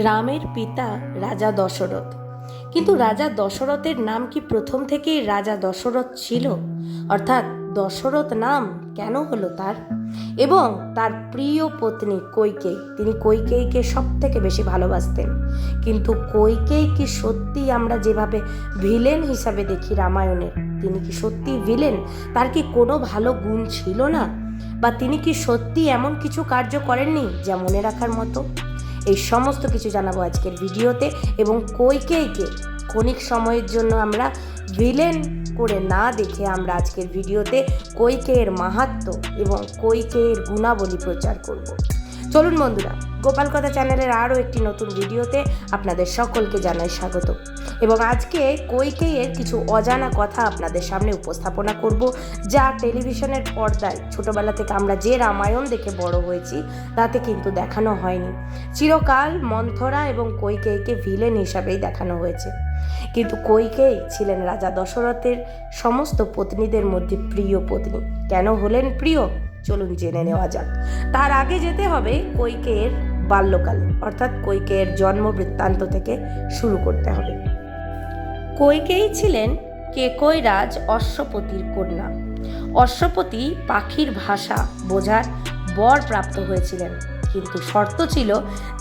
রামের পিতা রাজা দশরথ। কিন্তু রাজা দশরথের নাম কি প্রথম থেকেই রাজা দশরথ ছিল? অর্থাৎ দশরথ নাম কেন হলো তার? এবং তার প্রিয় পত্নী কইকেয়ী, তিনি কইকেয়ীকে সব থেকে বেশি ভালোবাসতেন। কিন্তু কইকেয়ী কি সত্যি আমরা যেভাবে ভিলেন হিসাবে দেখি রামায়ণের, তিনি কি সত্যি ভিলেন? তার কি কোনো ভালো গুণ ছিল না? বা তিনি কি সত্যি এমন কিছু কার্য করেননি যা মনে রাখার মতো? এই সমস্ত কিছু জানাবো আজকের ভিডিওতে। এবং কইকেয়ীকে ক্ষণিক সময়ের জন্য আমরা ভিলেন করে না দেখে আমরা আজকের ভিডিওতে কইকেয়ীর মাহাত্ম্য এবং কইকেয়ীর গুণাবলী প্রচার করব। চলুন বন্ধুরা, গোপাল কথা চ্যানেলের আরও একটি নতুন ভিডিওতে আপনাদের সকলকে জানাই স্বাগত। এবং আজকে কইকেয়ীর কিছু অজানা কথা আপনাদের সামনে উপস্থাপনা করব, যা টেলিভিশনের পর্দায় ছোটবেলা থেকে আমরা যে রামায়ণ দেখে বড় হয়েছি তাতে কিন্তু দেখানো হয়নি। চিরকাল মন্থরা এবং কইকেয়ীকে ভিলেন হিসাবেই দেখানো হয়েছে। কিন্তু কইকেয়ী ছিলেন রাজা দশরথের সমস্ত পত্নীদের মধ্যে প্রিয় পত্নী। কেন হলেন প্রিয়, চলুন জেনে নেওয়া যাক। তার আগে যেতে হবে কইকেয়ীর বাল্যকালে, অর্থাৎ কইকেয়ীর জন্ম বৃত্তান্ত থেকে শুরু করতে হবে। কইকেয়ী ছিলেন কেকয়রাজ অশ্বপতির কন্যা। অশ্বপতি পাখির ভাষা বোঝার বর প্রাপ্ত হয়েছিলেন, কিন্তু শর্ত ছিল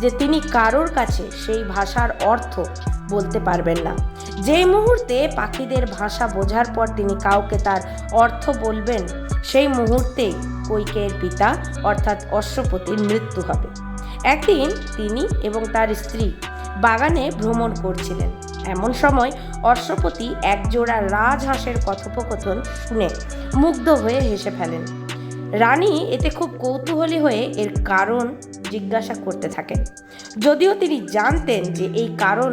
যে তিনি কারোর কাছে সেই ভাষার অর্থ বলতে পারবেন না। যেই মুহূর্তে পাখিদের ভাষা বোঝার পর তিনি কাউকে তার অর্থ বলবেন, সেই মুহূর্তেই কইকেয়ীর পিতা অর্থাৎ অশ্বপতির মৃত্যু হবে। একদিন তিনি এবং তার স্ত্রী বাগানে ভ্রমণ করছিলেন। এমন সময় অশ্বপতি একজোড়া রাজহাঁসের কথোপকথন শুনে মুগ্ধ হয়ে হেসে ফেলেন। রানী এতে খুব কৌতূহলী হয়ে এর কারণ জিজ্ঞাসা করতে থাকেন, যদিও তিনি জানতেন যে এই কারণ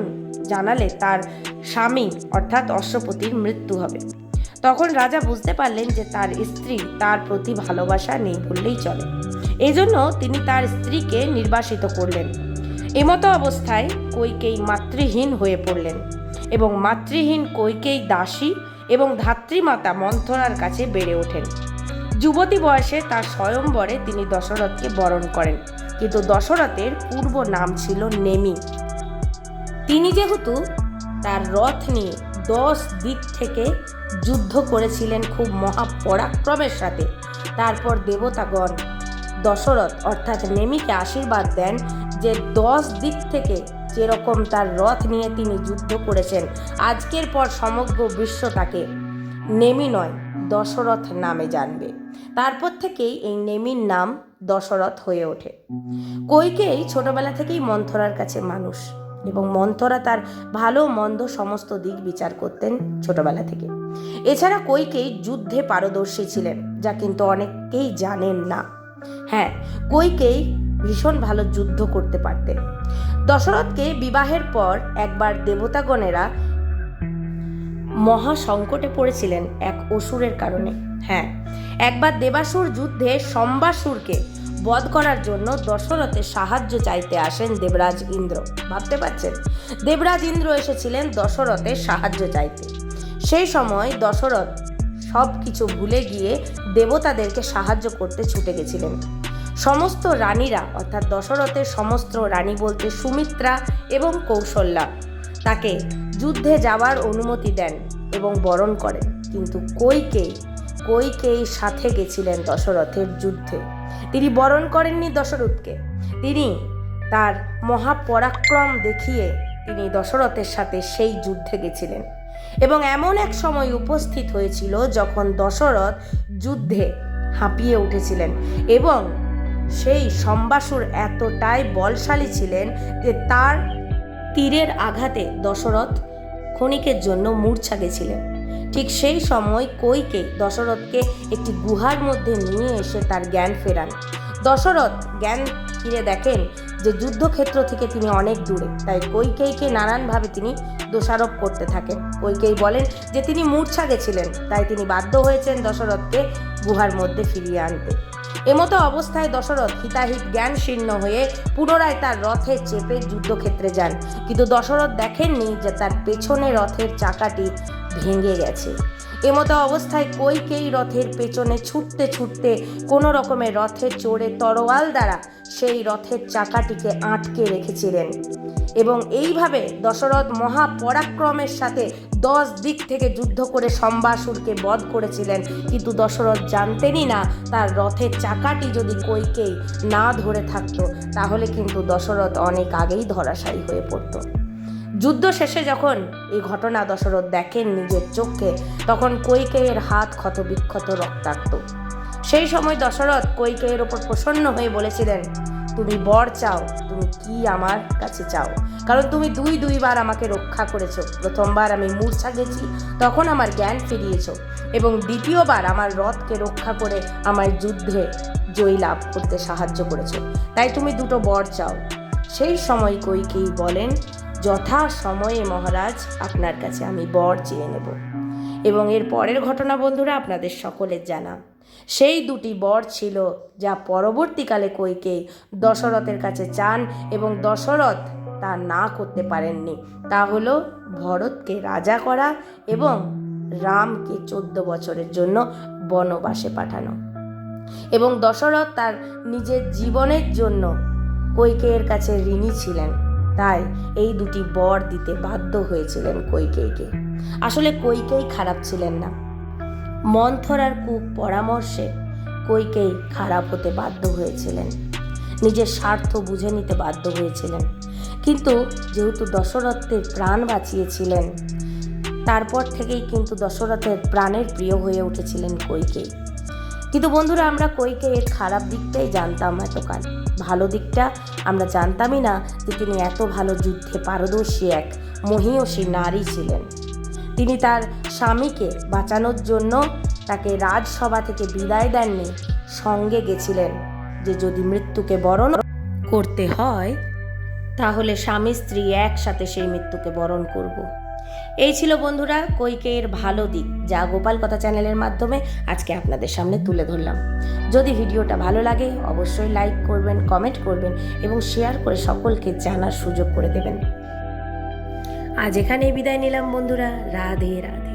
জানালে তার স্বামী অর্থাৎ অশ্বপতির মৃত্যু হবে। তখন রাজা বুঝতে পারলেন যে তার স্ত্রী তার প্রতি ভালোবাসা নেই বললেই চলে। এই জন্য তিনি তার স্ত্রীকে নির্বাসিত করলেন। এমতো অবস্থায় কইকেয়ী মাতৃহীন হয়ে পড়লেন এবং মাতৃহীন কইকেয়ী দাসী এবং ধাত্রীমাতা মন্থরার কাছে বেড়ে ওঠেন। যুবতী বয়সে তার স্বয়ম্বরে তিনি দশরথকে বরণ করেন, কিন্তু দশরথের পূর্ব নাম ছিল নেমি। তিনি যেহেতু তার রথ নিয়ে 10 দিক থেকে যুদ্ধ করেছিলেন খুব মহাপরাক্রমের সাথে, তারপর দেবতাগণ দশরথ অর্থাৎ নেমিকে আশীর্বাদ দেন যে 10 দিক থেকে যেরকম তার রথ নিয়ে তিনি যুদ্ধ করেছেন, আজকের পর সমগ্র বিশ্ব তাকে নেমি নয় দশরথ নামে জানবে। তারপর থেকেই এই নেমির নাম দশরথ হয়ে ওঠে। কইকেয়ী ছোটবেলা থেকেই মন্থরার কাছে মানুষ, এবং মন্থরা তার ভালো মন্দ সমস্ত দিক বিচার করতেন ছোটবেলা থেকে। এছাড়া কইকেয়ী যুদ্ধে পারদর্শী ছিলেন, যা কিন্তু অনেকেই জানেন না। হ্যাঁ, কইকেয়ী ভীষণ ভালো যুদ্ধ করতে পারতেন। দশরথকে বিবাহের পর একবার দেবতাগণেরা মহা সংকটে পড়েছিলেন এক অসুরের কারণে। হ্যাঁ, একবার দেবাসুর যুদ্ধে সম্বাসুরকে বধ করার জন্য দশরথের সাহায্য চাইতে আসেন দেবরাজ ইন্দ্র। ভাবতে পারছেন, দেবরাজ ইন্দ্র এসেছিলেন দশরথের সাহায্য চাইতে। সেই সময় দশরথ সব কিছু ভুলে গিয়ে দেবতাদেরকে সাহায্য করতে ছুটে গেছিলেন। সমস্ত রানীরা অর্থাৎ দশরথের সমস্ত রানী বলতে সুমিত্রা এবং কৌশল্যা তাকে যুদ্ধে যাওয়ার অনুমতি দেন এবং বরণ করেন, কিন্তু কইকেয়ীর সাথে গেছিলেন দশরথের যুদ্ধে। তিনি বরণ করেননি দশরথকে। তিনি তার মহাপরাক্রম দেখিয়ে তিনি দশরথের সাথে সেই যুদ্ধে গেছিলেন। এবং এমন এক সময় উপস্থিত হয়েছিল যখন দশরথ যুদ্ধে হাঁপিয়ে উঠেছিলেন, এবং সেই সম্বাসুর এতটাই বলশালী ছিলেন যে তার তীরের আঘাতে দশরথ ক্ষণিকের জন্য মূর্ছা গেছিলেন। ঠিক সেই সময় কইকেয়ী দশরথকে একটি গুহার মধ্যে নিয়ে এসে তার জ্ঞান ফেরান। দশরথ জ্ঞান ফিরে দেখেন যে যুদ্ধক্ষেত্র থেকে তিনি অনেক দূরে, তাই কইকেয়ীকে নানানভাবে তিনি দোষারোপ করতে থাকেন। কইকেয়ী বলেন যে তিনি মূর্ছা গেছিলেন, তাই তিনি বাধ্য হয়েছেন দশরথকে গুহার মধ্যে ফিরিয়ে আনতে। এমতো অবস্থায় দশরথ হিতাহিত জ্ঞান শীর্ণ হয়ে পুনরায় তার রথে চেপে যুদ্ধক্ষেত্রে যান, কিন্তু দশরথ দেখেননি যে তার পেছনে রথের চাকাটি ভেঙে গেছে এমতো অবস্থায় কইকেয়ী রথের পেছনে ছুটতে ছুটতে কোনো রকমের রথে চড়ে তরোয়াল দ্বারা সেই রথের চাকাটিকে আটকে রেখেছিলেন এবং এইভাবে দশরথ মহাপরাক্রমের সাথে 10 দিক থেকে যুদ্ধ করে শম্বাসুরকে বধ করেছিলেন। কিন্তু দশরথ জানতেনই না তার রথের চাকাটি যদি কইকেয়ী না ধরে থাকতো তাহলে কিন্তু দশরথ অনেক আগেই ধরাশায়ী হয়ে পড়ত। যুদ্ধ শেষে যখন এই ঘটনা দশরথ দেখেন নিজের চোখে, তখন কইকেয়ীর হাত ক্ষতবিক্ষত রক্তাক্ত। সেই সময় দশরথ কইকেয়ীর ওপর প্রসন্ন হয়ে বলেছিলেন, তুমি বর চাও, তুমি কি আমার কাছে চাও? কারণ তুমি দুইবার আমাকে রক্ষা করেছো। প্রথমবার আমি মূর্ছা গেছি, তখন আমার জ্ঞান ফিরিয়েছো, এবং দ্বিতীয়বার আমার রথকে রক্ষা করে আমার যুদ্ধে জয়ী লাভ করতে সাহায্য করেছো। তাই তুমি দুটো বর চাও। সেই সময় কইকেয়ী বলেন, যথা সময়ে মহারাজ, আপনার কাছে আমি বর চেয়ে নেব। এবং এর পরের ঘটনা বন্ধুরা আপনাদের সকলের জানা। সেই দুটি বর ছিল যা পরবর্তীকালে কইকেয়ী দশরথের কাছে চান এবং দশরথ তা না করতে পারেননি। তা হলো ভরতকে রাজা করা এবং রামকে 14 বছরের জন্য বনবাসে পাঠানো। এবং দশরথ তার নিজের জীবনের জন্য কইকেয়ীর কাছে ঋণী ছিলেন, তাই এই দুটি বর দিতে বাধ্য হয়েছিলেন কইকেয়ীকে। আসলে কইকেয়ী খারাপ ছিলেন না, মন্থরার কুপরামর্শে কইকেয়ী খারাপ হতে বাধ্য হয়েছিলেন, নিজের স্বার্থ বুঝে নিতে বাধ্য হয়েছিলেন। কিন্তু যেহেতু দশরথের প্রাণ বাঁচিয়েছিলেন, তারপর থেকেই কিন্তু দশরথের প্রাণের প্রিয় হয়ে উঠেছিলেন কইকেয়ী। কিন্তু বন্ধুরা, আমরা কইকেয়ীর খারাপ দিকটাই জানতাম এতকাল, ভালো দিকটা আমরা জানতামই না যে তিনি এত ভালো যুদ্ধে পারদর্শী এক মহীয়সী নারী ছিলেন। তিনি তার স্বামীকে বাঁচানোর জন্য তাকে রাজসভা থেকে বিদায় দেননি, সঙ্গে গেছিলেন যে যদি মৃত্যুকে বরণ করতে হয় তাহলে স্বামী স্ত্রী একসাথে সেই মৃত্যুকে বরণ করব। এই ছিল বন্ধুরা কইকেয়ীর ভালো দিক, যা গোপাল কথা চ্যানেলের মাধ্যমে আজকে আপনাদের সামনে তুলে ধরলাম। যদি ভিডিওটা ভালো লাগে অবশ্যই লাইক করবেন, কমেন্ট করবেন এবং শেয়ার করে সকলকে জানার সুযোগ করে দেবেন। আজ এখানেই বিদায় নিলাম বন্ধুরা। রাধে রাধে।